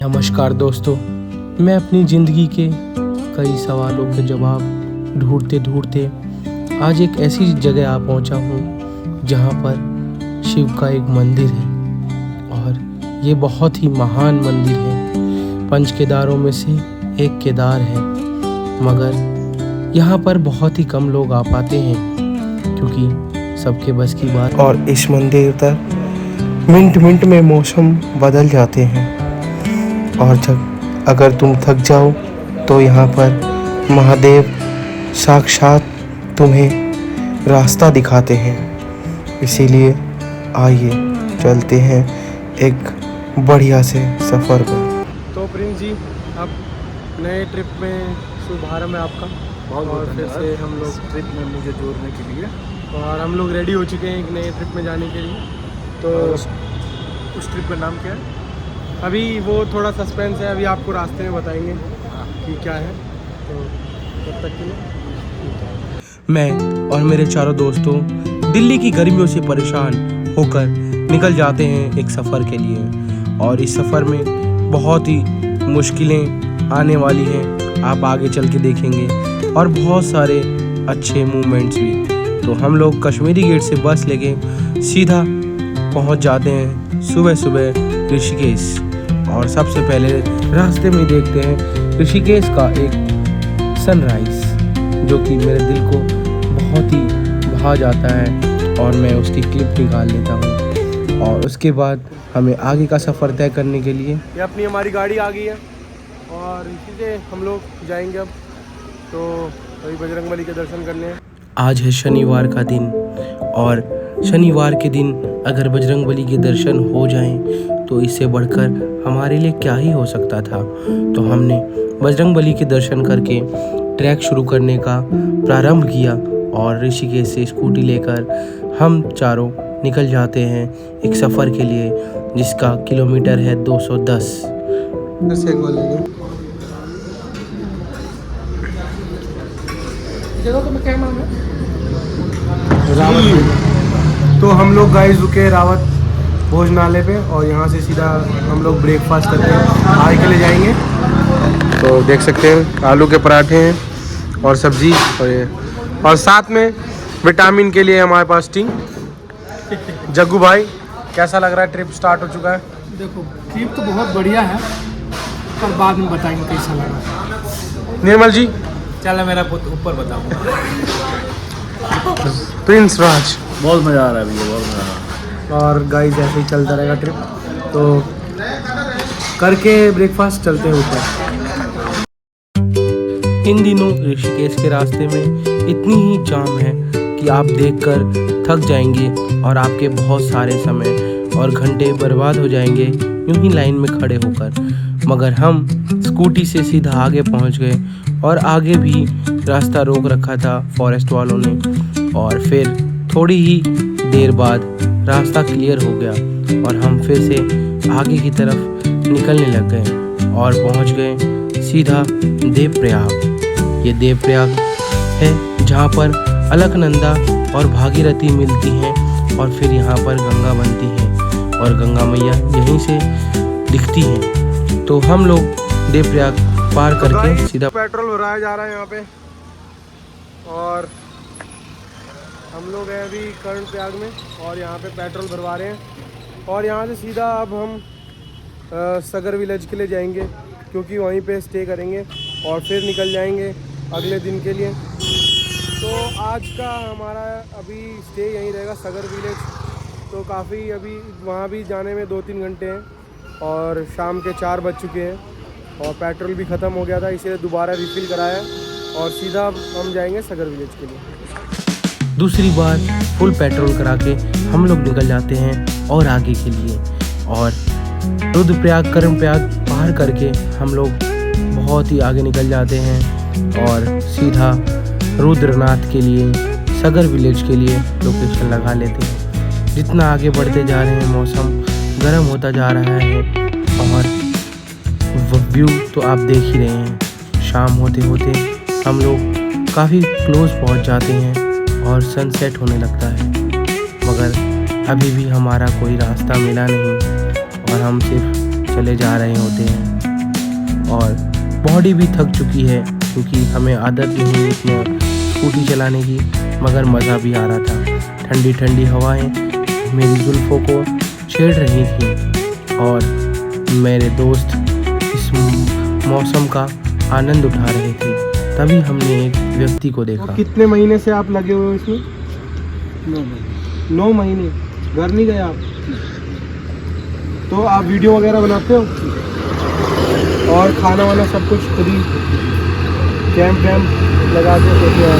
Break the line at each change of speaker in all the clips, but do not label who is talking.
नमस्कार दोस्तों, मैं अपनी ज़िंदगी के कई सवालों के जवाब ढूंढते ढूंढते आज एक ऐसी जगह आ पहुंचा हूं जहां पर शिव का एक मंदिर है और ये बहुत ही महान मंदिर है। पंच केदारों में से एक केदार है, मगर यहाँ पर बहुत ही कम लोग आ पाते हैं क्योंकि सबके बस की बात। और इस मंदिर तक मिनट मिनट में मौसम बदल जाते हैं और जब अगर तुम थक जाओ तो यहाँ पर महादेव साक्षात तुम्हें रास्ता दिखाते हैं। इसीलिए आइए चलते हैं एक बढ़िया से सफ़र पर। तो प्रिंस जी, अब नए ट्रिप में शुभारंभ है आपका।
बहुत फिर से हम लोग ट्रिप में मुझे जोड़ने के लिए,
और हम लोग रेडी हो चुके हैं एक नए ट्रिप में जाने के लिए। तो
उस ट्रिप का नाम क्या है?
अभी वो थोड़ा सस्पेंस है, अभी आपको रास्ते में बताएंगे कि क्या है। तो तब तक के लिए मैं और मेरे चारों दोस्तों दिल्ली की गर्मियों से परेशान होकर निकल जाते हैं एक सफ़र के लिए। और इस सफ़र में बहुत ही मुश्किलें आने वाली हैं, आप आगे चल के देखेंगे, और बहुत सारे अच्छे मूवमेंट्स भी। तो हम लोग कश्मीरी गेट से बस लेके सीधा पहुंच जाते हैं सुबह सुबह ऋषिकेश। और सबसे पहले रास्ते में देखते हैं ऋषिकेश का एक सनराइज़ जो कि मेरे दिल को बहुत ही भा जाता है, और मैं उसकी क्लिप निकाल लेता हूँ। और उसके बाद हमें आगे का सफ़र तय करने के लिए ये अपनी हमारी गाड़ी आ गई है और इसी से हम लोग जाएंगे अब। तो वही बजरंगबली के दर्शन करने हैं। आज है शनिवार का दिन, और शनिवार के दिन अगर बजरंगबली के दर्शन हो जाएं तो इससे बढ़कर हमारे लिए क्या ही हो सकता था। तो हमने बजरंगबली के दर्शन करके ट्रैक शुरू करने का प्रारंभ किया, और ऋषिकेश से स्कूटी लेकर हम चारों निकल जाते हैं एक सफ़र के लिए जिसका किलोमीटर है 210। तो हम लोग गाइस रुके रावत भोजनालय पे, और यहाँ से सीधा हम लोग ब्रेकफास्ट करके आगे के लिए जाएंगे। तो देख सकते हैं आलू के पराठे हैं और सब्जी, और साथ में विटामिन के लिए हमारे पास टी। जग्गू भाई, कैसा लग रहा है? ट्रिप स्टार्ट हो चुका है।
देखो, ट्रिप तो बहुत बढ़िया है, पर बाद में बताएंगे कैसा लगा।
निर्मल जी,
चलो मेरा ऊपर बताऊँ।
प्रिंस राज,
बहुत मज़ा आ रहा है भैया, बहुत मज़ा आ रहा है।
और गाइस ऐसे ही चलता रहेगा ट्रिप। तो करके ब्रेकफास्ट चलते हैं ऊपर। इन दिनों ऋषिकेश के रास्ते में इतनी ही जाम है कि आप देखकर थक जाएंगे और आपके बहुत सारे समय और घंटे बर्बाद हो जाएंगे यूं ही लाइन में खड़े होकर। मगर हम स्कूटी से सीधा आगे पहुंच गए, और आगे भी रास्ता रोक रखा था फॉरेस्ट वालों ने, और फिर थोड़ी ही देर बाद रास्ता क्लियर हो गया और हम फिर से आगे की तरफ निकलने लग गए और पहुंच गए सीधा देवप्रयाग। ये देवप्रयाग है जहां पर अलकनंदा और भागीरथी मिलती हैं, और फिर यहाँ पर गंगा बनती है और गंगा मैया यहीं से दिखती हैं। तो हम लोग देवप्रयाग पार करके सीधा पेट्रोल भराया जा रहा है यहाँ पे, और हम लोग हैं अभी कर्णप्रयाग में और यहाँ पे पेट्रोल भरवा रहे हैं। और यहाँ से सीधा अब हम सगर विलेज के लिए जाएंगे, क्योंकि वहीं पे स्टे करेंगे और फिर निकल जाएंगे अगले दिन के लिए। तो आज का हमारा अभी स्टे यहीं रहेगा सगर विलेज। तो काफ़ी अभी वहाँ भी जाने में 2-3 घंटे हैं, और शाम के 4 बज चुके हैं, और पेट्रोल भी ख़त्म हो गया था, इसीलिए दोबारा रिफ़िल कराया, और सीधा हम जाएंगे सगर विलेज के लिए। दूसरी बार फुल पेट्रोल करा के हम लोग निकल जाते हैं और आगे के लिए। और रुद्रप्रयाग कर्णप्रयाग पार करके हम लोग बहुत ही आगे निकल जाते हैं और सीधा रुद्रनाथ के लिए, सगर विलेज के लिए लोकेशन लगा लेते हैं। जितना आगे बढ़ते जा रहे हैं मौसम गर्म होता जा रहा है, और व्यू तो आप देख ही रहे हैं। शाम होते होते हम लोग काफ़ी क्लोज पहुंच जाते हैं और सनसेट होने लगता है, मगर अभी भी हमारा कोई रास्ता मिला नहीं और हम सिर्फ चले जा रहे होते हैं। बॉडी भी थक चुकी है क्योंकि हमें आदत नहीं इतना स्कूटी चलाने की, मगर मज़ा भी आ रहा था। ठंडी ठंडी हवाएं मेरी जुल्फ़ों को छेड़ रही थी और मेरे दोस्त इस मौसम का आनंद उठा रहे थे। तभी हमने एक व्यक्ति को देखा।
कितने महीने से आप लगे हुए हो इसमें? 9 महीने। घर नहीं गए आप? तो आप वीडियो वगैरह बनाते हो और खाना वाना सब कुछ खुद ही कैंप वैम्प लगाते होते हैं?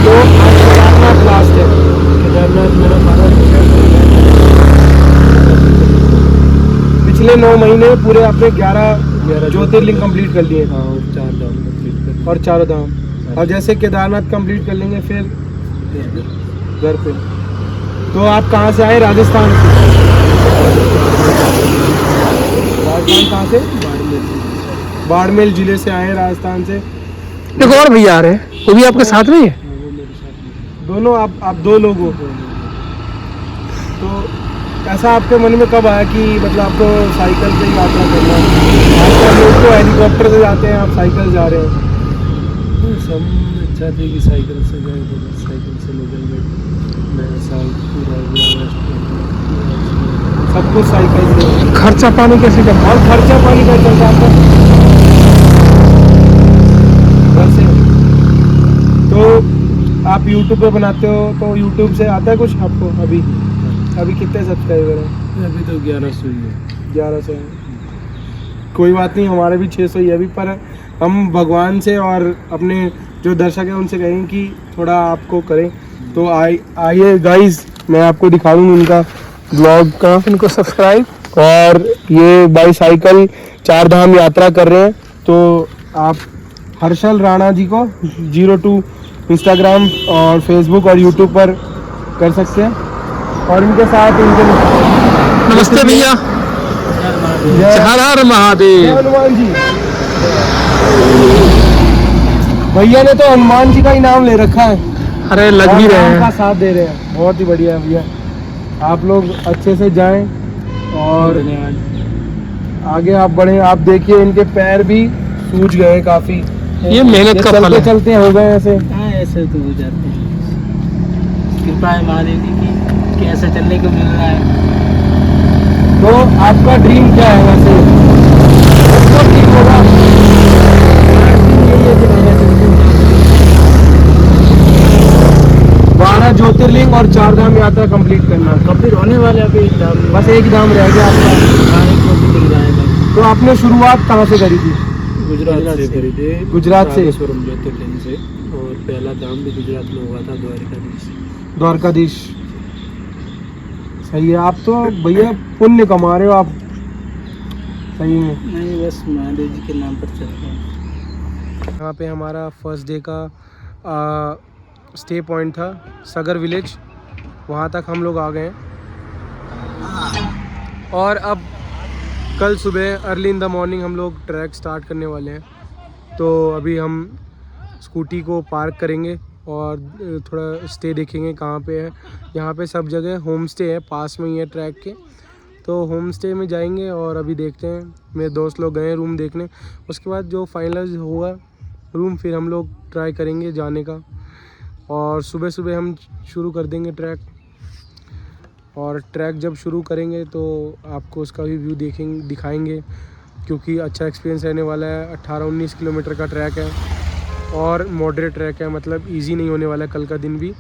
तो आज केदारनाथ लास्ट है। केदारनाथ मेरा 12 पिछले 9 महीने पूरे आपने 11 ज्योतिर्लिंग कंप्लीट कर लिए। हाँ, और 4 धाम कंप्लीट कर, और 4 धाम। और जैसे केदारनाथ कंप्लीट कर लेंगे फिर घर पे। तो आप कहाँ से आए? राजस्थान से। राजस्थान कहाँ से? बाड़मेर जिले से आए राजस्थान से।
एक और भैया आ रहे हैं, वो भी आपके साथ में ही है?
दोनों आप 2 लोग हो। तो ऐसा आपके मन में कब आया कि मतलब आपको साइकिल से ही यात्रा करना है? आजकल लोग तो हेलीकॉप्टर से जाते हैं, आप साइकिल जा रहे हैं। सब इच्छा थी कि साइकिल से जाए, तो साइकिल से निकल गए। मैं साल पूरा सब कुछ साइकिल से।
खर्चा पानी कैसे करना?
और खर्चा पानी का चलता आपका घर से? तो आप यूट्यूब पे बनाते हो, तो यूट्यूब से आता है कुछ आपको? अभी कितने सब्सक्राइबर हैं? अभी तो 1100 ही है। 1100 है। कोई बात नहीं, हमारे भी 600 ही है अभी। पर हम भगवान से और अपने जो दर्शक हैं उनसे कहेंगे कि थोड़ा आपको करें। तो आइए गाइस, मैं आपको दिखा दूँ उनका ब्लॉग का।
इनको सब्सक्राइब।
और ये बाईसाइकिल 4 धाम यात्रा कर रहे हैं। तो आप हर्षल राणा जी को 02 इंस्टाग्राम और फेसबुक और यूट्यूब पर कर सकते हैं। और इनके साथ इनके
नमस्ते भैया। हर हर महादेव।
हनुमान जी, भैया ने तो हनुमान जी का ही नाम ले रखा है।
अरे लग भी रहे
और का
हैं।
साथ दे रहे हैं। बहुत ही बढ़िया भैया। आप लोग अच्छे से जाएं और आगे आप बढ़ें। आप देखिए इनके पैर भी सूज गए काफी।
ये मेहनत का फल है।
चलते हो गए ऐसे।
हाँ, ऐसे तो हो जाते हैं। कृपा है महादेव की कि ऐसा चलने को मिल रहा है।
तो आपका ड्रीम क्या है वैसे? सबका ड्रीम होगा। यही है कि नहीं ऐसे 12 ज्योतिर्लिंग और 4 धाम यात्रा कंप्लीट करना।
कंप्लीट होने वाले अभी एक धाम,
बस एक धाम रह गया आपका।
हाँ, एक ज्योतिर्लिंग जाएगा।
तो आपने शुरुआत कहाँ से करी थी?
गुजरात से करी थी।
गुजरात से।
रामेश्वरम ज्योतिर्लिंग से। और पहला धाम भी गुजरात में हुआ था,
द्वारकाधीश। सही है। आप तो भैया पुण्य कमा रहे हो आप, सही में।
नहीं, बस महादेव जी के नाम पर चलते हैं।
यहाँ पे हमारा फर्स्ट डे का स्टे पॉइंट था सगर विलेज। वहाँ तक हम लोग आ गए हैं। और अब कल सुबह अर्ली इन द मॉर्निंग हम लोग ट्रैक स्टार्ट करने वाले हैं। तो अभी हम स्कूटी को पार्क करेंगे और थोड़ा स्टे देखेंगे कहाँ पे है। यहाँ पे सब जगह होम स्टे है, पास में ही है ट्रैक के। तो होम स्टे में जाएंगे और अभी देखते हैं। मेरे दोस्त लोग गए रूम देखने, उसके बाद जो फाइनलाइज होगा रूम फिर हम लोग ट्राई करेंगे जाने का। और सुबह सुबह हम शुरू कर देंगे ट्रैक। और ट्रैक जब शुरू करेंगे तो आपको उसका भी व्यू दिखाएंगे, क्योंकि अच्छा एक्सपीरियंस रहने वाला है। 18-19 किलोमीटर का ट्रैक है और मॉडरेट ट्रैक है, मतलब इजी नहीं होने वाला है कल का दिन भी।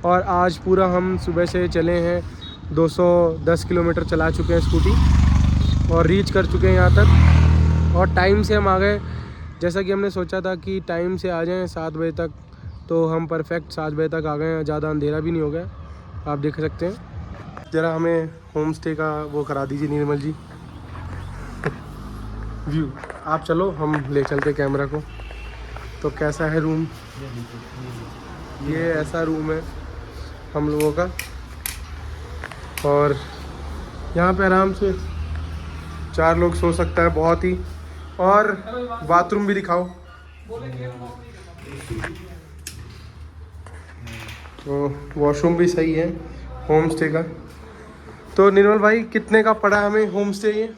और आज पूरा हम सुबह से चले हैं, 210 किलोमीटर चला चुके हैं स्कूटी और रीच कर चुके हैं यहाँ तक। और टाइम से हम आ गए, जैसा कि हमने सोचा था कि टाइम से आ जाएं 7 बजे तक, तो हम परफेक्ट 7 बजे तक आ गए हैं। ज़्यादा अंधेरा भी नहीं हो गया, आप देख सकते हैं। ज़रा हमें होम स्टे का वो करा दीजिए निर्मल जी, व्यू। आप चलो, हम ले चलते कैमरा को। तो कैसा है रूम? ये ऐसा रूम है हम लोगों का। और यहाँ पे आराम से 4 लोग सो सकता है, बहुत ही। और बाथरूम भी दिखाओ। तो वॉशरूम भी सही है होम स्टे का। तो निर्मल भाई, कितने का पड़ा हमें होम स्टे ये?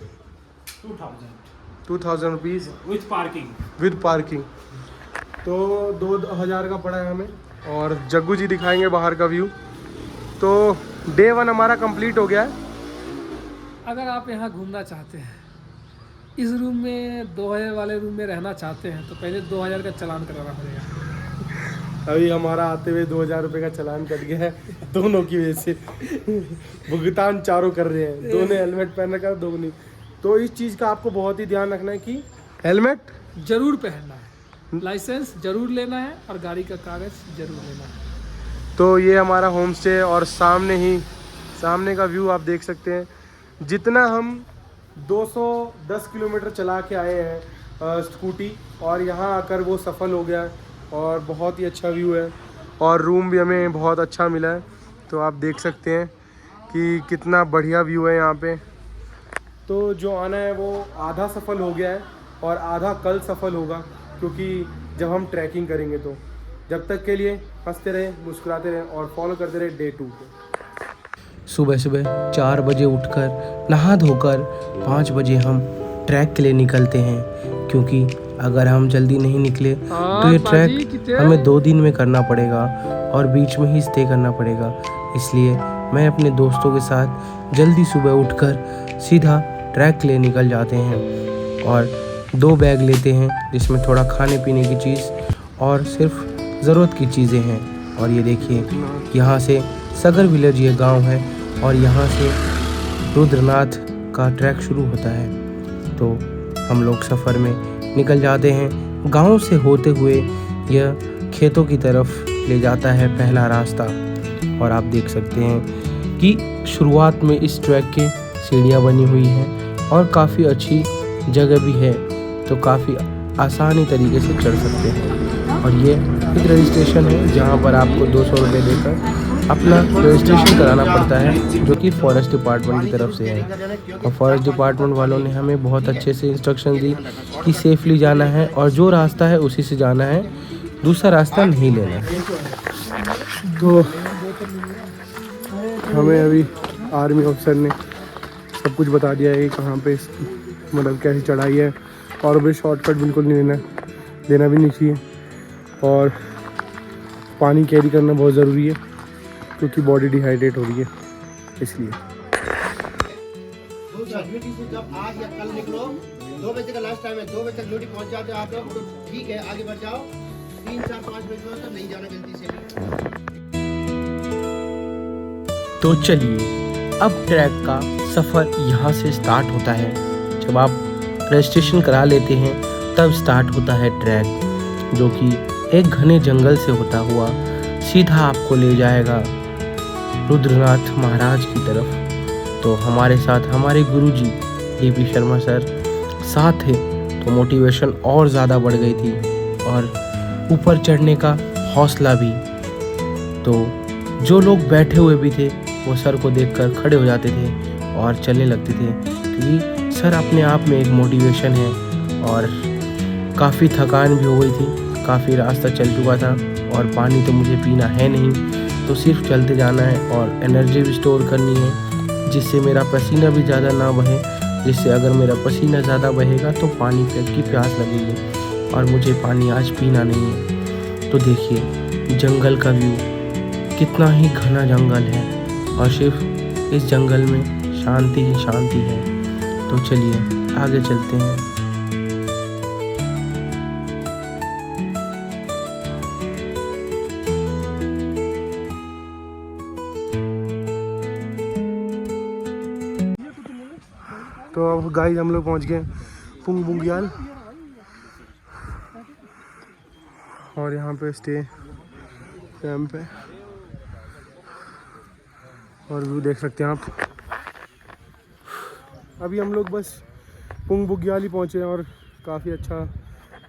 2000 rupees
with parking.
With parking. तो 2000 का पड़ा है हमें। और जग्गू जी दिखाएंगे बाहर का व्यू। तो डे 1 हमारा कंप्लीट हो गया है।
अगर आप यहाँ घूमना चाहते हैं, इस रूम में 2000 वाले रूम में रहना चाहते हैं, तो पहले 2000 का चालान कराना पड़ेगा।
अभी हमारा आते हुए 2000 रुपये का चालान कट गया है दोनों की वजह से। भुगतान चारों कर रहे हैं, दो ने हेलमेट पहन रखा है, दो नहीं। तो इस चीज़ का आपको बहुत ही ध्यान रखना है कि हेलमेट
जरूर पहनना है, लाइसेंस जरूर लेना है और गाड़ी का कागज़ जरूर लेना है।
तो ये हमारा होम स्टे और सामने का व्यू आप देख सकते हैं। जितना हम 210 किलोमीटर चला के आए हैं स्कूटी, और यहाँ आकर वो सफल हो गया और बहुत ही अच्छा व्यू है। और रूम भी हमें बहुत अच्छा मिला है। तो आप देख सकते हैं कि कितना बढ़िया व्यू है यहाँ पे। तो जो आना है वो आधा सफल हो गया है और आधा कल सफल होगा, क्योंकि जब हम ट्रैकिंग करेंगे। तो जब तक के लिए हंसते रहे, मुस्कुराते रहे और फॉलो करते रहे डे 2 को।
सुबह सुबह 4 बजे उठकर नहा धोकर 5 बजे हम ट्रैक के लिए निकलते हैं, क्योंकि अगर हम जल्दी नहीं निकले तो ये ट्रैक हमें 2 दिन में करना पड़ेगा और बीच में ही स्टे करना पड़ेगा। इसलिए मैं अपने दोस्तों के साथ जल्दी सुबह उठकर सीधा ट्रैक के लिए निकल जाते हैं और 2 बैग लेते हैं, जिसमें थोड़ा खाने पीने की चीज़ और सिर्फ ज़रूरत की चीज़ें हैं। और ये देखिए, यहाँ से सगर विलेज ये गांव है और यहाँ से रुद्रनाथ का ट्रैक शुरू होता है। तो हम लोग सफ़र में निकल जाते हैं। गांव से होते हुए यह खेतों की तरफ ले जाता है पहला रास्ता। और आप देख सकते हैं कि शुरुआत में इस ट्रैक के सीढ़ियाँ बनी हुई हैं और काफ़ी अच्छी जगह भी है, तो काफ़ी आसानी तरीके से चढ़ सकते हैं। और ये एक रजिस्ट्रेशन है जहाँ पर आपको 200 रुपये देकर अपना रजिस्ट्रेशन कराना पड़ता है, जो कि फॉरेस्ट डिपार्टमेंट की तरफ से है। और फॉरेस्ट डिपार्टमेंट वालों ने हमें बहुत अच्छे से इंस्ट्रक्शन दी कि सेफली जाना है और जो रास्ता है उसी से जाना है, दूसरा रास्ता नहीं लेना है।
तो हमें अभी आर्मी ऑफिसर ने सब कुछ बता दिया है कि कहाँ पे मतलब कैसी चढ़ाई है, और भी शॉर्टकट बिल्कुल नहीं देना भी नहीं चाहिए। और पानी कैरी करना बहुत ज़रूरी है, क्योंकि बॉडी डिहाइड्रेट हो रही है, इसलिए।
जब आज या कल निकलो, 2 बजे का लास्ट टाइम है, 2 बजे तक ड्यूटी पहुंच जाते हो आप लोग, तो ठीक है, आगे बढ़ जाओ। 3, 4, 5 बजे तक नहीं जाना जल्दी से।
तो चलिए, अब ट्रैक का सफ़र यहाँ से स्टार्ट होता है। जब आप रजिस्ट्रेशन करा लेते हैं तब स्टार्ट होता है ट्रैक, जो कि एक घने जंगल से होता हुआ सीधा आपको ले जाएगा रुद्रनाथ महाराज की तरफ। तो हमारे साथ हमारे गुरुजी डीपी शर्मा सर साथ थे, तो मोटिवेशन और ज़्यादा बढ़ गई थी और ऊपर चढ़ने का हौसला भी। तो जो लोग बैठे हुए भी थे वो सर को देखकर खड़े हो जाते थे और चलने लगते थे, क्योंकि सर अपने आप में एक मोटिवेशन है। और काफ़ी थकान भी हो गई थी, काफ़ी रास्ता चल चुका था और पानी तो मुझे पीना है नहीं, तो सिर्फ चलते जाना है और एनर्जी भी स्टोर करनी है, जिससे मेरा पसीना भी ज़्यादा ना बहे, जिससे अगर मेरा पसीना ज़्यादा बहेगा तो पानी की प्यास लगेगी और मुझे पानी आज पीना नहीं है। तो देखिए जंगल का व्यू, कितना ही घना जंगल है और सिर्फ इस जंगल में शांति ही शांति है। तो चलिए आगे चलते हैं।
तो अब गाइस हम लोग पहुंच गए पुंग बुंगियाल, और यहाँ पे स्टे कैंप है और व्यू देख सकते हैं आप। अभी हम लोग बस पुंग बुगियाल ही पहुँचे हैं और काफ़ी अच्छा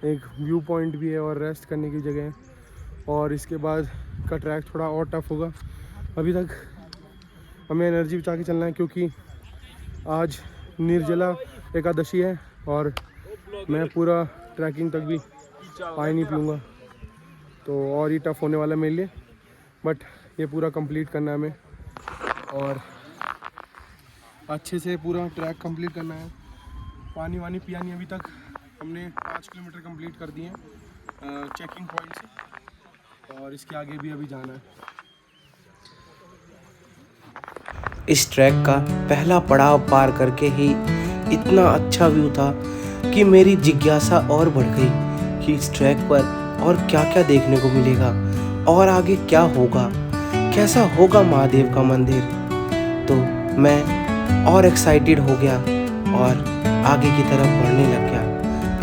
एक व्यू पॉइंट भी है और रेस्ट करने की जगह है। और इसके बाद का ट्रैक थोड़ा और टफ होगा। अभी तक हमें एनर्जी बचा के चलना है, क्योंकि आज निर्जला एकादशी है और मैं पूरा ट्रैकिंग तक भी पानी नहीं पीऊँगा, तो और ही टफ़ होने वाला है मेरे लिए। बट ये पूरा कंप्लीट करना है हमें और अच्छे से पूरा ट्रैक कंप्लीट करना है। पानी वानी पिया नहीं अभी तक। हमने 5 किलोमीटर कंप्लीट कर दिए चेकिंग पॉइंट से, और इसके आगे भी अभी जाना है।
इस ट्रैक का पहला पड़ाव पार करके ही इतना अच्छा व्यू था कि मेरी जिज्ञासा और बढ़ गई कि इस ट्रैक पर और क्या क्या देखने को मिलेगा और आगे क्या होगा, कैसा होगा महादेव का मंदिर। तो मैं और एक्साइटेड हो गया और आगे की तरफ बढ़ने लग गया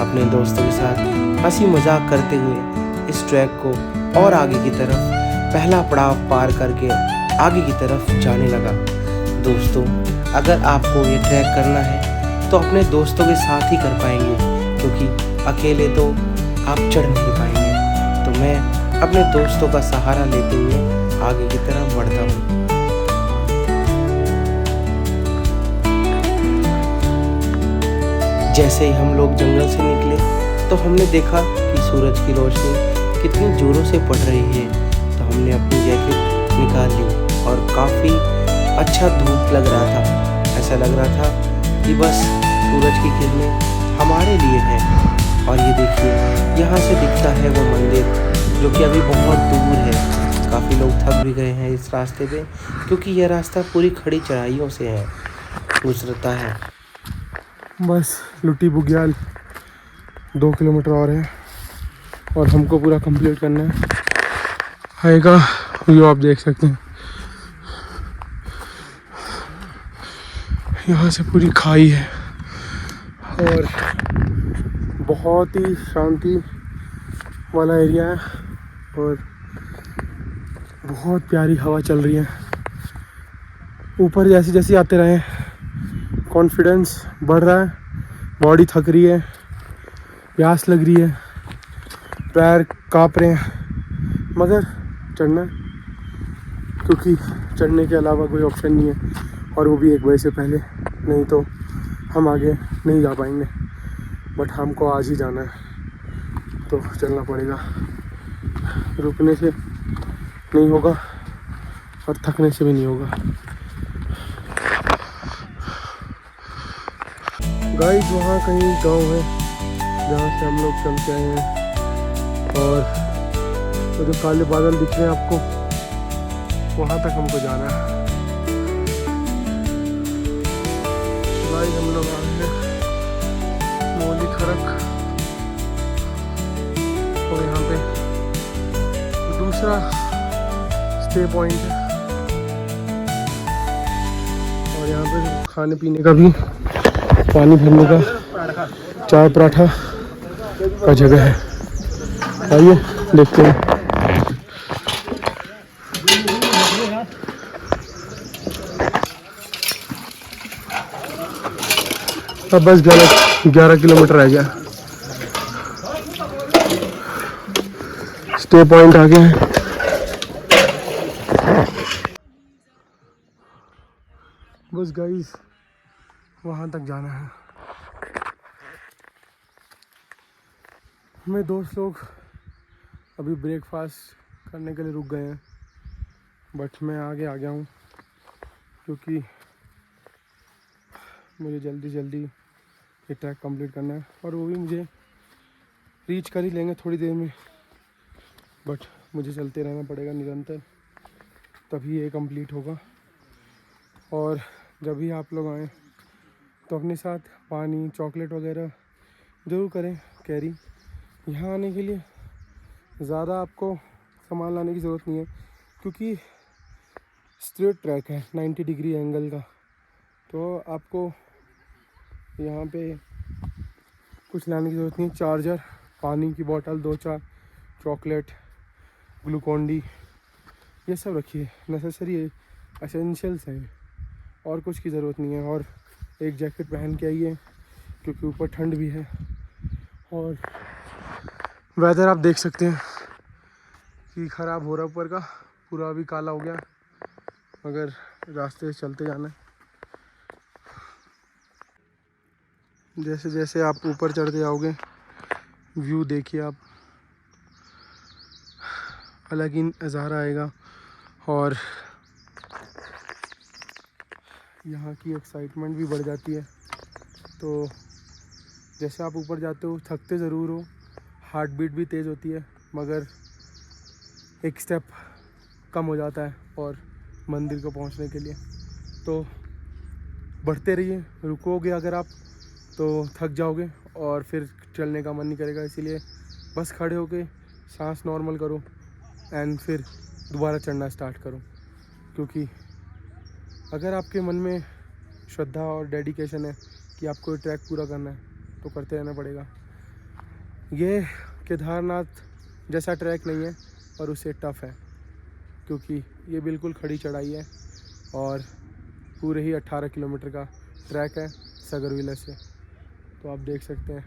अपने दोस्तों के साथ हंसी मजाक करते हुए इस ट्रैक को और आगे की तरफ पहला पड़ाव पार करके आगे की तरफ जाने लगा। दोस्तों, अगर आपको ये ट्रैक करना है तो अपने दोस्तों के साथ ही कर पाएंगे, क्योंकि अकेले तो आप चढ़ नहीं पाएंगे। तो मैं अपने दोस्तों का सहारा लेते हुए आगे की तरफ बढ़ता हूँ। जैसे ही हम लोग जंगल से निकले तो हमने देखा कि सूरज की रोशनी कितनी जोरों से पड़ रही है। तो हमने अपनी जैकेट निकाल ली और काफ़ी अच्छा धूप लग रहा था। ऐसा लग रहा था कि बस सूरज की किरणें हमारे लिए है। और ये देखिए, यहाँ से दिखता है वो मंदिर जो कि अभी बहुत दूर है। काफ़ी लोग थक भी गए हैं इस रास्ते पे, क्योंकि यह रास्ता पूरी खड़ी चढ़ाइयों से है गुजरता है।
बस लुटी बुग्याल 2 किलोमीटर और है और हमको पूरा कंप्लीट करना है का व्यू आप देख सकते हैं। यहाँ से पूरी खाई है और बहुत ही शांति वाला एरिया है और बहुत प्यारी हवा चल रही है। ऊपर जैसे जैसे आते रहे कॉन्फिडेंस बढ़ रहा है, बॉडी थक रही है, प्यास लग रही है, पैर काँप रहे हैं, मगर चढ़ना, क्योंकि चढ़ने के अलावा कोई ऑप्शन नहीं है और वो भी 1 बजे से पहले, नहीं तो हम आगे नहीं जा पाएंगे। बट हमको आज ही जाना है तो चलना पड़ेगा, रुकने से नहीं होगा और थकने से भी नहीं होगा। गाइस, वहाँ कहीं गांव है जहाँ से हम लोग चल के आए हैं और तो जो काले बादल दिख रहे हैं आपको, वहाँ तक हमको जाना है। गाइस, हम लोग आ गए मोली खरक और यहाँ पे दूसरा स्टे पॉइंट है और यहाँ पे खाने पीने का भी, पानी भरने का, चाय पराठा का जगह है। आइए देखते हैं। अब बस 11 किलोमीटर रह गया, स्टे पॉइंट आ गया है। बस गाइस, वहाँ तक जाना है। मेरे दोस्त लोग अभी ब्रेकफास्ट करने के लिए रुक गए हैं, बट मैं आगे आ गया हूँ क्योंकि मुझे जल्दी ये ट्रैक कंप्लीट करना है और वो भी मुझे रीच कर ही लेंगे थोड़ी देर में। बट मुझे चलते रहना पड़ेगा निरंतर, तभी ये कंप्लीट होगा। और जब भी आप लोग आएँ तो अपने साथ पानी, चॉकलेट वगैरह ज़रूर करें कैरी। यहाँ आने के लिए ज़्यादा आपको सामान लाने की ज़रूरत नहीं है, क्योंकि स्ट्रेट ट्रैक है 90 डिग्री एंगल का। तो आपको यहाँ पे कुछ लाने की ज़रूरत नहीं है। चार्जर, पानी की बोतल 2-4, चॉकलेट, ग्लूकॉन डी, ये सब रखिए, नेसेसरी एसेंशियल्स हैं, और कुछ की ज़रूरत नहीं है। और एक जैकेट पहन के आइए क्योंकि ऊपर ठंड भी है। और वेदर आप देख सकते हैं कि ख़राब हो रहा है, ऊपर का पूरा अभी काला हो गया, मगर रास्ते से चलते जाना है। जैसे जैसे आप ऊपर चढ़ते जाओगे व्यू देखिए आप, अलग ही नज़ारा आएगा और यहाँ की एक्साइटमेंट भी बढ़ जाती है। तो जैसे आप ऊपर जाते हो थकते ज़रूर हो, हार्ट बीट भी तेज़ होती है, मगर एक स्टेप कम हो जाता है और मंदिर को पहुंचने के लिए। तो बढ़ते रहिए, रुकोगे अगर आप तो थक जाओगे और फिर चलने का मन नहीं करेगा। इसीलिए बस खड़े होके सांस नॉर्मल करो एंड फिर दोबारा चढ़ना स्टार्ट करो, क्योंकि अगर आपके मन में श्रद्धा और डेडिकेशन है कि आपको ये ट्रैक पूरा करना है तो करते रहना पड़ेगा। ये केदारनाथ जैसा ट्रैक नहीं है और उससे टफ़ है, क्योंकि ये बिल्कुल खड़ी चढ़ाई है और पूरे ही 18 किलोमीटर का ट्रैक है सगरविला से। तो आप देख सकते हैं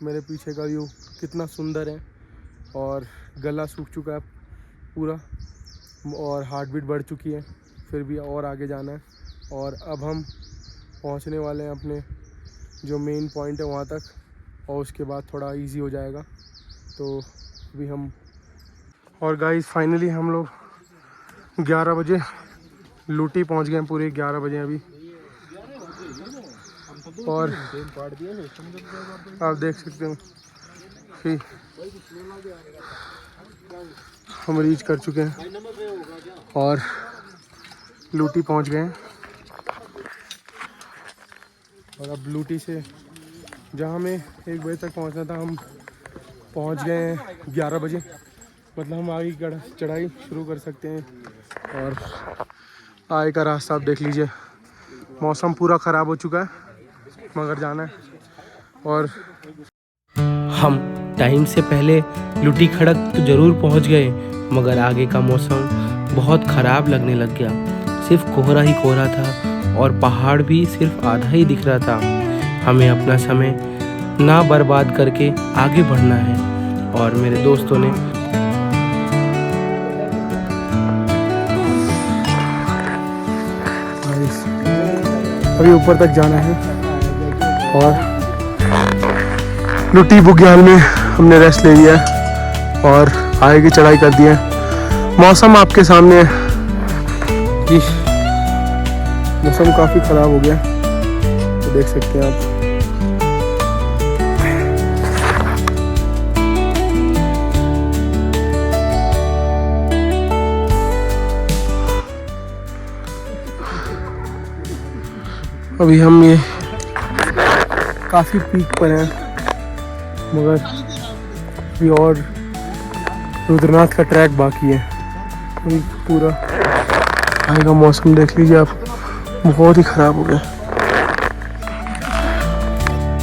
मेरे पीछे का व्यू कितना सुंदर है और गला सूख चुका है पूरा और हार्ट बीट बढ़ चुकी है, फिर भी और आगे जाना है। और अब हम पहुंचने वाले हैं अपने जो मेन पॉइंट है वहाँ तक, और उसके बाद थोड़ा इजी हो जाएगा। तो अभी हम और गाइस फाइनली हम लोग 11 बजे लूटी पहुंच गए हैं, पूरे 11 बजे अभी। और आप देख सकते हो कि हम रीच कर चुके हैं और लूटी पहुंच गए हैं। और अब लूटी से जहां हमें 1 बजे तक पहुंचना था हम पहुंच गए हैं 11 बजे। मतलब हम आगे की चढ़ाई शुरू कर सकते हैं। और आगे का रास्ता आप देख लीजिए, मौसम पूरा ख़राब हो चुका है मगर जाना है। और
हम टाइम से पहले लुटी खड़क तो ज़रूर पहुंच गए, मगर आगे का मौसम बहुत ख़राब लगने लग गया। सिर्फ कोहरा ही कोहरा था और पहाड़ भी सिर्फ आधा ही दिख रहा था। हमें अपना समय ना बर्बाद करके आगे बढ़ना है। और मेरे दोस्तों ने
अभी ऊपर तक जाना है और लुटी बुग्याल में हमने रेस्ट ले लिया है और आगे की चढ़ाई कर दी है। मौसम आपके सामने है कि मौसम काफ़ी ख़राब हो गया, तो देख सकते हैं आप। अभी हम ये काफ़ी पीक पर हैं, मगर अभी और रुद्रनाथ का ट्रैक बाकी है। अभी पूरा आगे का मौसम देख लीजिए आप, बहुत ही ख़राब हो गया।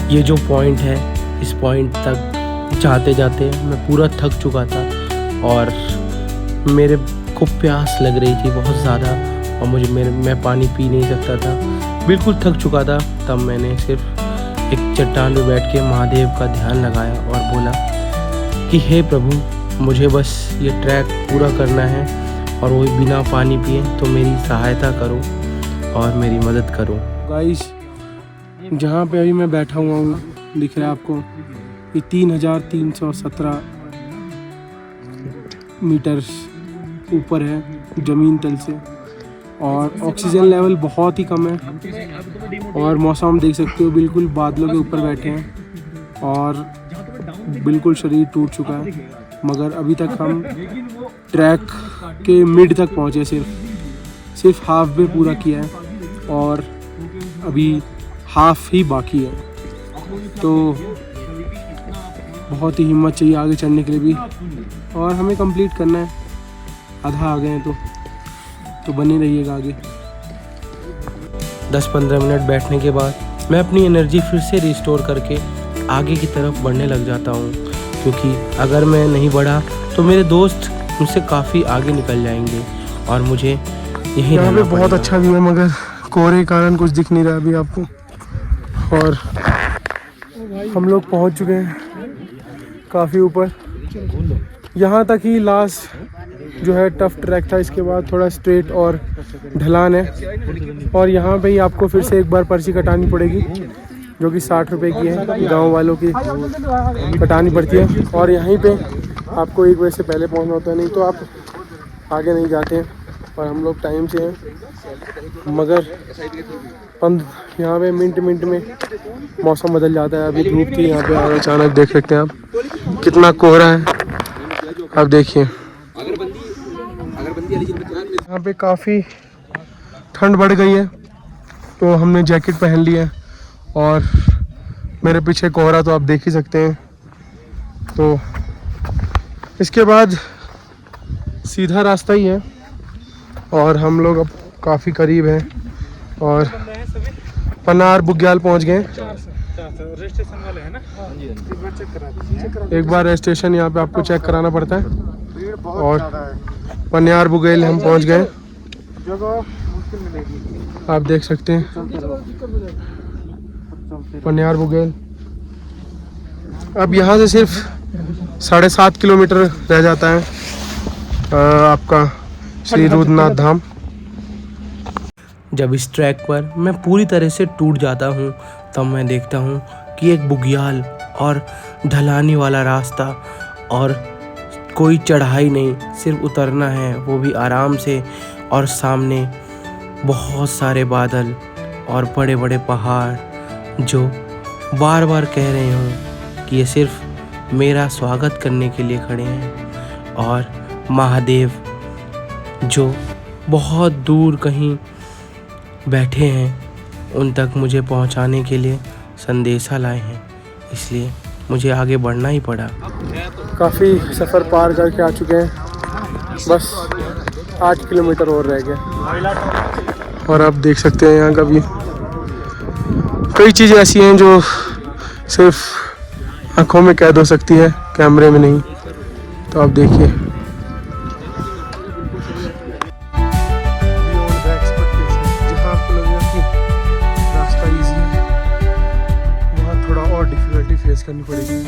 ये जो पॉइंट है, इस पॉइंट तक जाते जाते मैं पूरा थक चुका था और मेरे को प्यास लग रही थी बहुत ज़्यादा और मैं पानी पी नहीं सकता था, बिल्कुल थक चुका था। तब मैंने सिर्फ एक चट्टान पे बैठ के महादेव का ध्यान लगाया और बोला कि हे प्रभु, मुझे बस ये ट्रैक पूरा करना है और वो बिना पानी पिए, तो मेरी सहायता करो और मेरी मदद करो।
गाइस जहाँ पे अभी मैं बैठा हुआ हूँ दिख रहा है आपको, ये 3317 मीटर ऊपर है ज़मीन तल से और ऑक्सीजन लेवल बहुत ही कम है। और मौसम देख सकते हो बिल्कुल बादलों के ऊपर बैठे हैं और बिल्कुल शरीर टूट चुका है, मगर अभी तक हम ट्रैक के मिड तक पहुँचे, सिर्फ हाफ वे पूरा किया है और अभी हाफ ही बाकी है। तो बहुत ही हिम्मत चाहिए आगे चढ़ने के लिए भी, और हमें कंप्लीट करना है। आधा आ गए हैं तो बने रहिएगा आगे।
10-15 मिनट बैठने के बाद मैं अपनी एनर्जी फिर से रिस्टोर करके आगे की तरफ बढ़ने लग जाता हूँ, क्योंकि अगर मैं नहीं बढ़ा तो मेरे दोस्त मुझसे काफ़ी आगे निकल जाएंगे और मुझे यहीं
यहाँ पे
रहना
बहुत
पड़ेगा।
अच्छा व्यू है, मगर कोहरे के कारण कुछ दिख नहीं रहा अभी आपको। और हम लोग पहुँच चुके हैं काफ़ी ऊपर, यहाँ तक ही लास्ट जो है टफ ट्रैक था। इसके बाद थोड़ा स्ट्रेट और ढलान है और यहाँ पे ही आपको फिर से एक बार पर्ची कटानी पड़ेगी, जो कि 60 रुपये की है, गांव वालों की कटानी पड़ती है। और यहीं पे आपको 1 बजे से पहले पहुँचना होता है, नहीं तो आप आगे नहीं जाते हैं। और हम लोग टाइम से हैं, मगर यहाँ पे मिनट में मौसम बदल जाता है। अभी धूप थी यहाँ पे और अचानक देख सकते हैं आप कितना कोहरा है। अब देखिए यहाँ पे काफ़ी ठंड बढ़ गई है, तो हमने जैकेट पहन ली है और मेरे पीछे कोहरा तो आप देख ही सकते हैं। तो इसके बाद सीधा रास्ता ही है और हम लोग अब काफ़ी करीब हैं और पनार बुग्याल पहुंच गए। एक बार रजिस्ट्रेशन यहाँ पे आपको चेक कराना पड़ता है और पनियार बुगेल हम पहुंच गए। आप देख सकते हैं पनियार बुगेल। अब यहाँ से सिर्फ 7.5 किलोमीटर रह जाता है आपका श्री रुद्रनाथ धाम।
जब इस ट्रैक पर मैं पूरी तरह से टूट जाता हूँ तब मैं देखता हूँ कि एक बुग्याल और ढलानी वाला रास्ता और कोई चढ़ाई नहीं, सिर्फ उतरना है, वो भी आराम से, और सामने बहुत सारे बादल और बड़े बड़े पहाड़ जो बार बार कह रहे हों कि ये सिर्फ मेरा स्वागत करने के लिए खड़े हैं। और महादेव जो बहुत दूर कहीं बैठे हैं उन तक मुझे पहुंचाने के लिए संदेशा लाए हैं, इसलिए मुझे आगे बढ़ना ही पड़ा।
काफ़ी सफ़र पार करके आ चुके हैं, बस 8 किलोमीटर और रह गए। और आप देख सकते हैं यहाँ का भी कई चीज़ें ऐसी हैं जो सिर्फ आँखों में कैद हो सकती है, कैमरे में नहीं। तो आप देखिए जहाँ आपको लगेगा कि रास्ता ईजी है, वहाँ थोड़ा और डिफिकल्टी फेस करनी पड़ेगी।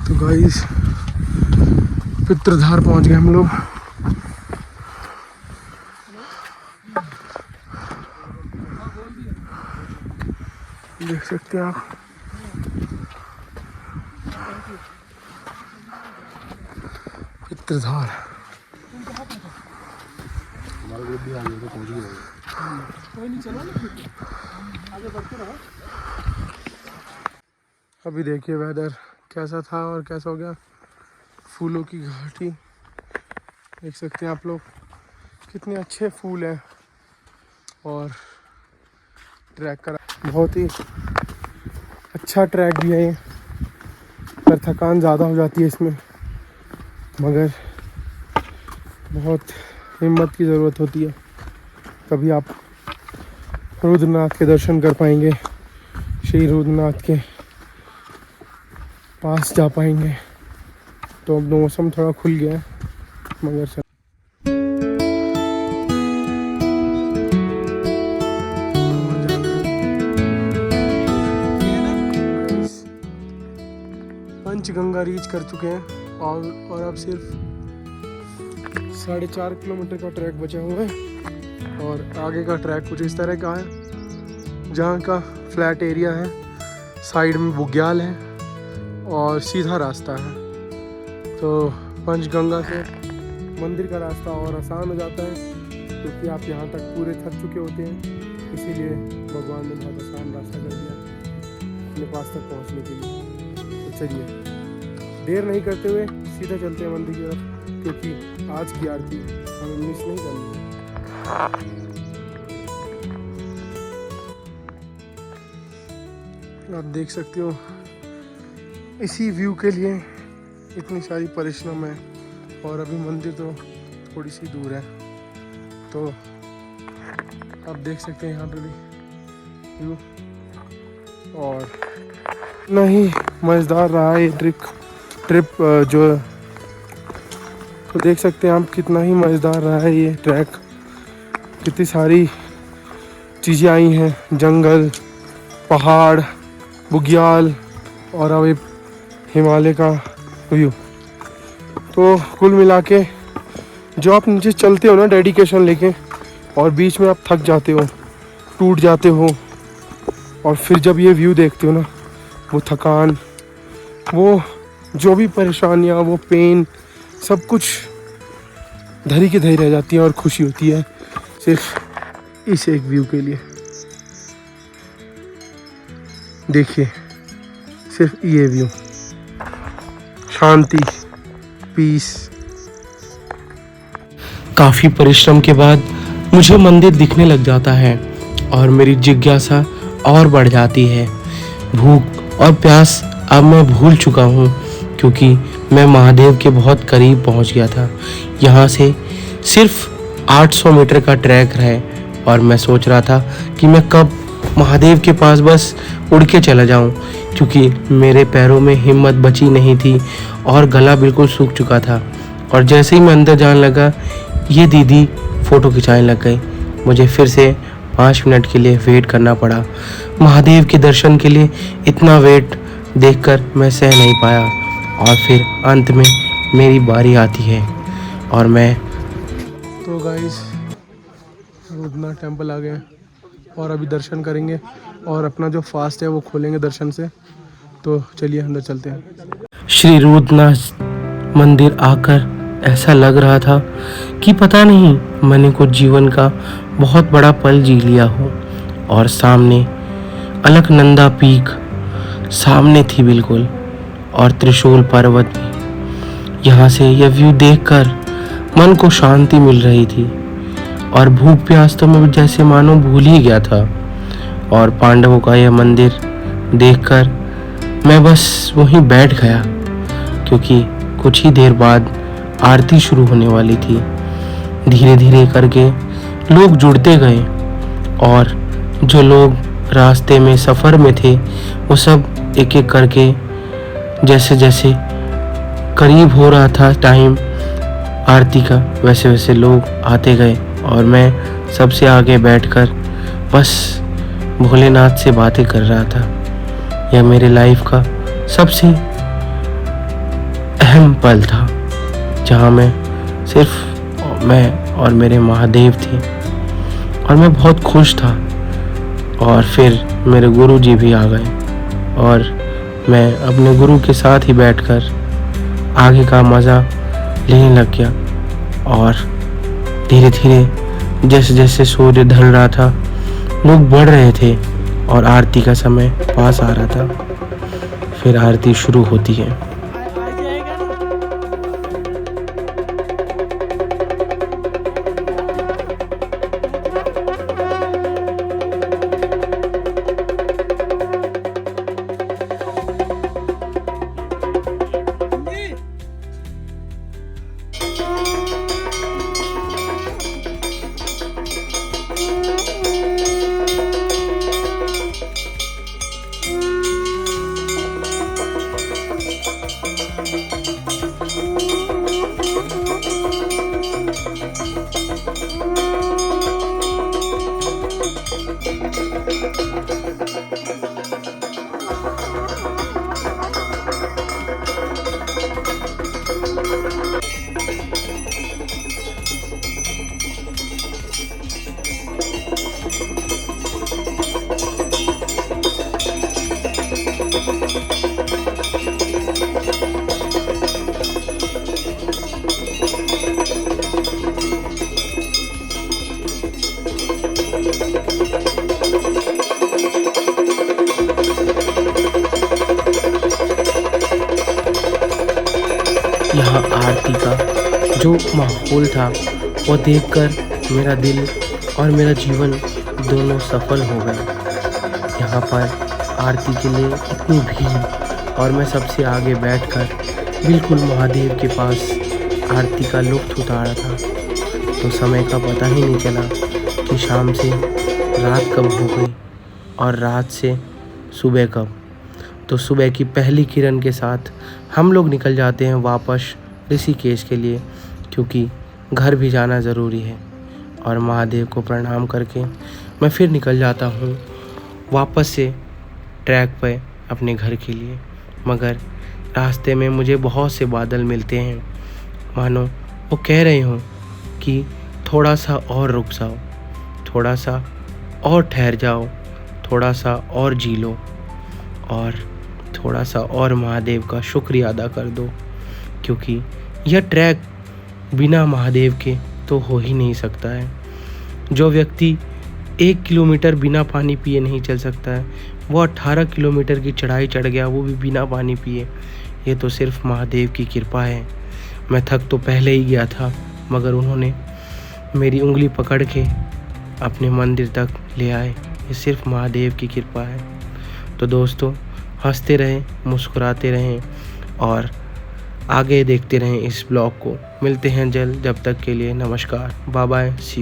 तो गाइस पित्रधार पहुंच गए हम लोग। देख सकते हैं आप पित्रधार। अभी देखिए वेदर कैसा था और कैसा हो गया। फूलों की घाटी देख सकते हैं आप लोग, कितने अच्छे फूल हैं। और ट्रैक का बहुत ही अच्छा ट्रैक भी है ये, पर थकान ज़्यादा हो जाती है इसमें, मगर बहुत हिम्मत की ज़रूरत होती है। तभी आप रुद्रनाथ के दर्शन कर पाएंगे, श्री रुद्रनाथ के पास जा पाएंगे। तो अब मौसम थोड़ा खुल गया है, मगर 5 गंगा रीच कर चुके हैं और अब सिर्फ 4.5 किलोमीटर का ट्रैक बचा हुआ है। और आगे का ट्रैक कुछ इस तरह का है, जहाँ का फ्लैट एरिया है, साइड में बुग्याल है और सीधा रास्ता है। तो पंचगंगा से मंदिर का रास्ता और आसान हो जाता है, क्योंकि आप यहाँ तक पूरे थक चुके होते हैं। इसीलिए भगवान ने बहुत आसान रास्ता कर दिया अपने पास तक पहुँचने के लिए। तो चलिए देर नहीं करते हुए सीधा चलते हैं मंदिर की तरफ, क्योंकि आज की आरती हमें मिस नहीं करनी है। आप देख सकते हो इसी व्यू के लिए इतनी सारी परिश्रम है, और अभी मंदिर तो थोड़ी सी दूर है। तो आप देख सकते हैं यहाँ पे भी व्यू, और नहीं मज़ेदार रहा है ये ट्रिप जो, तो देख सकते हैं आप कितना ही मज़ेदार रहा है ये ट्रैक। कितनी सारी चीज़ें आई हैं, जंगल, पहाड़, बुग्याल, और अब एक हिमालय का व्यू। तो कुल मिला के जो आप नीचे चलते हो ना डेडिकेशन लेके, और बीच में आप थक जाते हो, टूट जाते हो, और फिर जब ये व्यू देखते हो ना, वो थकान, वो जो भी परेशानियाँ, वो पेन, सब कुछ धरी के धरी रह जाती है और खुशी होती है सिर्फ इस एक व्यू के लिए। देखिए सिर्फ ये व्यू, शांति, पीस।
काफ़ी परिश्रम के बाद मुझे मंदिर दिखने लग जाता है और मेरी जिज्ञासा और बढ़ जाती है। भूख और प्यास अब मैं भूल चुका हूँ, क्योंकि मैं महादेव के बहुत करीब पहुँच गया था। यहाँ से सिर्फ 800 मीटर का ट्रैक है और मैं सोच रहा था कि मैं कब महादेव के पास बस उड़ के चला जाऊँ, क्योंकि मेरे पैरों में हिम्मत बची नहीं थी और गला बिल्कुल सूख चुका था। और जैसे ही मैं अंदर जाने लगा, ये दीदी फ़ोटो खिंचाने लग गई। मुझे फिर से 5 मिनट के लिए वेट करना पड़ा। महादेव के दर्शन के लिए इतना वेट देखकर मैं सह नहीं पाया, और फिर अंत में मेरी बारी आती है और मैं
तो गाइस रुद्रनाथ टेम्पल आ गए और अभी दर्शन करेंगे और अपना जो फास्ट है वो खोलेंगे दर्शन से। तो चलिए अंदर चलते हैं।
श्री रुद्रनाथ मंदिर आकर ऐसा लग रहा था कि पता नहीं मैंने कुछ जीवन का बहुत बड़ा पल जी लिया हो। और सामने अलकनंदा पीक सामने थी बिल्कुल, और त्रिशूल पर्वत भी। यहाँ से यह व्यू देखकर मन को शांति मिल रही थी, और भूख प्यास तो मैं जैसे मानो भूल ही गया था। और पांडवों का यह मंदिर देखकर मैं बस वहीं बैठ गया, क्योंकि कुछ ही देर बाद आरती शुरू होने वाली थी। धीरे धीरे करके लोग जुड़ते गए, और जो लोग रास्ते में सफ़र में थे वो सब एक एक करके, जैसे जैसे करीब हो रहा था टाइम आरती का, वैसे वैसे लोग आते गए। और मैं सबसे आगे बैठकर बस भोलेनाथ से बातें कर रहा था। यह मेरे लाइफ का सबसे अहम पल था, जहाँ मैं सिर्फ मैं और मेरे महादेव थे, और मैं बहुत खुश था। और फिर मेरे गुरुजी भी आ गए, और मैं अपने गुरु के साथ ही बैठकर आगे का मज़ा लेने लग गया। और धीरे धीरे जैसे जैसे सूर्य ढल रहा था, लोग बढ़ रहे थे और आरती का समय पास आ रहा था। फिर आरती शुरू होती है। यहाँ आरती का जो माहौल था वो देखकर मेरा दिल और मेरा जीवन दोनों सफल हो गए। यहाँ पर आरती के लिए इतनी भीड़, और मैं सबसे आगे बैठकर बिल्कुल महादेव के पास आरती का लुत्फ़ उठा रहा था। तो समय का पता ही नहीं चला कि शाम से रात कब हो गई और रात से सुबह कब। तो सुबह की पहली किरण के साथ हम लोग निकल जाते हैं वापस ऋषिकेश के लिए, क्योंकि घर भी जाना ज़रूरी है। और महादेव को प्रणाम करके मैं फिर निकल जाता हूँ वापस से ट्रैक पे अपने घर के लिए। मगर रास्ते में मुझे बहुत से बादल मिलते हैं, मानो वो कह रहे हों कि थोड़ा सा और रुक जाओ, थोड़ा सा और ठहर जाओ, थोड़ा सा और जी लो और थोड़ा सा और महादेव का शुक्रिया अदा कर दो, क्योंकि यह ट्रैक बिना महादेव के तो हो ही नहीं सकता है। जो व्यक्ति 1 किलोमीटर बिना पानी पिए नहीं चल सकता है, वो 18 किलोमीटर की चढ़ाई चढ़ गया, वो भी बिना पानी पिए। ये तो सिर्फ महादेव की कृपा है। मैं थक तो पहले ही गया था, मगर उन्होंने मेरी उंगली पकड़ के अपने मंदिर तक ले आए। ये सिर्फ महादेव की कृपा है। तो दोस्तों, हंसते रहें, मुस्कुराते रहें और आगे देखते रहें इस ब्लॉग को। मिलते हैं जल्द, जब तक के लिए नमस्कार, बाय बाय, सी यू।